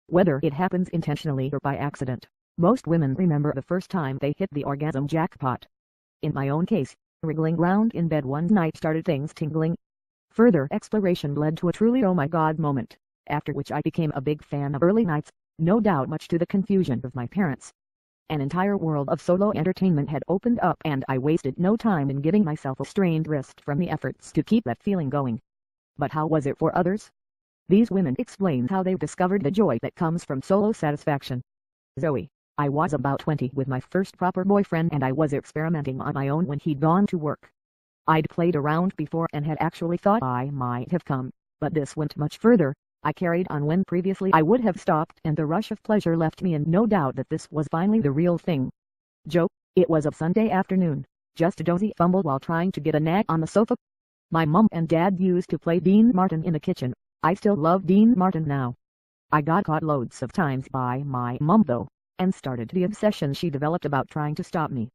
whether it happens intentionally or by accident. Most women remember the first time they hit the orgasm jackpot. In my own case, wriggling round in bed one night started things tingling. Further exploration led to a truly oh my god moment, after which I became a big fan of early nights, no doubt much to the confusion of my parents. An entire world of solo entertainment had opened up and I wasted no time in giving myself a strained wrist from the efforts to keep that feeling going. But how was it for others? These women explained how they discovered the joy that comes from solo satisfaction. Zoe: I was about 20 with my first proper boyfriend and I was experimenting on my own when he'd gone to work. I'd played around before and had actually thought I might have come, but this went much further. I carried on when previously I would have stopped, and the rush of pleasure left me in no doubt that this was finally the real thing. Joke: it was a Sunday afternoon, just a dozy fumble while trying to get a nag on the sofa. My mum and dad used to play Dean Martin in the kitchen. I still love Dean Martin now. I got caught loads of times by my mum though, and started the obsession she developed about trying to stop me.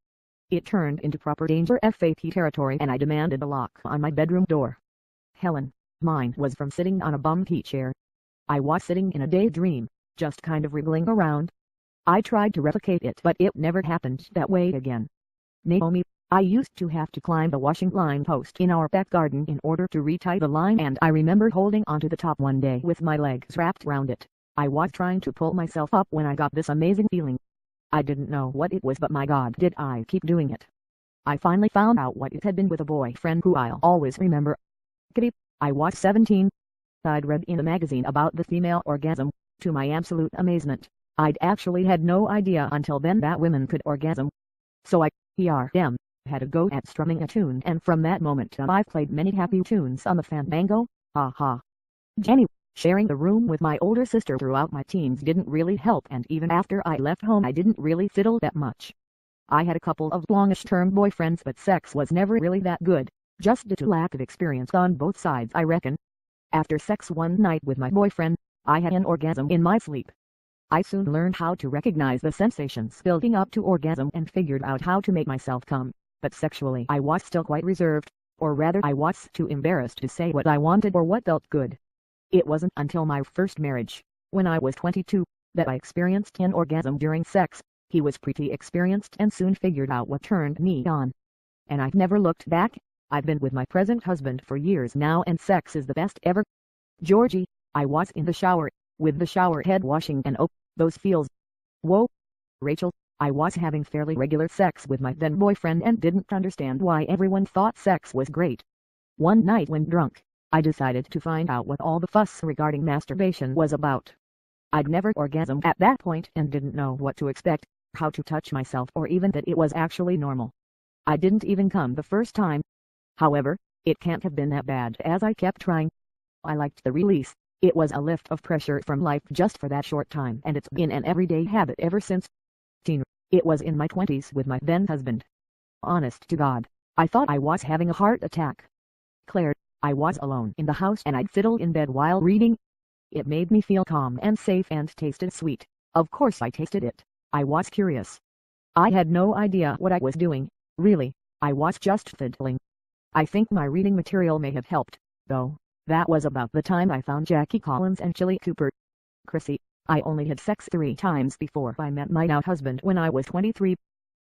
It turned into proper danger FAP territory and I demanded a lock on my bedroom door. Helen: mine was from sitting on a bumpy chair. I was sitting in a daydream, just kind of wriggling around. I tried to replicate it but it never happened that way again. Naomi: I used to have to climb the washing line post in our back garden in order to retie the line and I remember holding onto the top one day with my legs wrapped round it. I was trying to pull myself up when I got this amazing feeling. I didn't know what it was but my god did I keep doing it. I finally found out what it had been with a boyfriend who I'll always remember. Kitty: I was 17. I'd read in a magazine about the female orgasm. To my absolute amazement, I'd actually had no idea until then that women could orgasm. So I had a go at strumming a tune and from that moment I've played many happy tunes on the Fandango. Ha. Jenny: sharing the room with my older sister throughout my teens didn't really help and even after I left home I didn't really fiddle that much. I had a couple of longish-term boyfriends but sex was never really that good, just due to lack of experience on both sides I reckon. After sex one night with my boyfriend, I had an orgasm in my sleep. I soon learned how to recognize the sensations building up to orgasm and figured out how to make myself come, but sexually I was still quite reserved, or rather I was too embarrassed to say what I wanted or what felt good. It wasn't until my first marriage, when I was 22, that I experienced an orgasm during sex. He was pretty experienced and soon figured out what turned me on. And I've never looked back. I've been with my present husband for years now and sex is the best ever. Georgie: I was in the shower, with the shower head washing and oh, those feels. Whoa. Rachel: I was having fairly regular sex with my then boyfriend and didn't understand why everyone thought sex was great. One night when drunk, I decided to find out what all the fuss regarding masturbation was about. I'd never orgasmed at that point and didn't know what to expect, how to touch myself or even that it was actually normal. I didn't even come the first time. However, it can't have been that bad as I kept trying. I liked the release. It was a lift of pressure from life just for that short time and it's been an everyday habit ever since. It was in my 20s with my then husband. Honest to God, I thought I was having a heart attack. Claire: I was alone in the house and I'd fiddle in bed while reading. It made me feel calm and safe and tasted sweet. Of course I tasted it. I was curious. I had no idea what I was doing, really. I was just fiddling. I think my reading material may have helped, though. That was about the time I found Jackie Collins and Chili Cooper. Chrissy: I only had sex 3 times before I met my now husband when I was 23.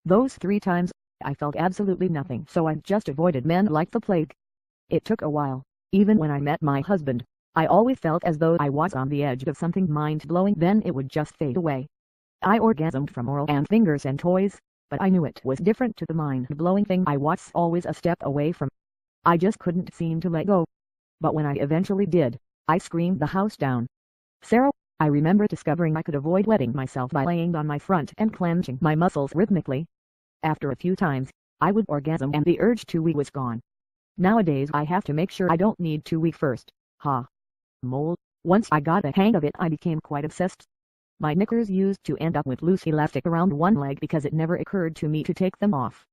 Those 3 times, I felt absolutely nothing so I just avoided men like the plague. It took a while. Even when I met my husband, I always felt as though I was on the edge of something mind-blowing then it would just fade away. I orgasmed from oral and fingers and toys, but I knew it was different to the mind-blowing thing I was always a step away from. I just couldn't seem to let go. But when I eventually did, I screamed the house down. Sarah: I remember discovering I could avoid wetting myself by laying on my front and clenching my muscles rhythmically. After a few times, I would orgasm and the urge to wee was gone. Nowadays I have to make sure I don't need to wee first. Ha. Mole: once I got the hang of it I became quite obsessed. My knickers used to end up with loose elastic around one leg because it never occurred to me to take them off.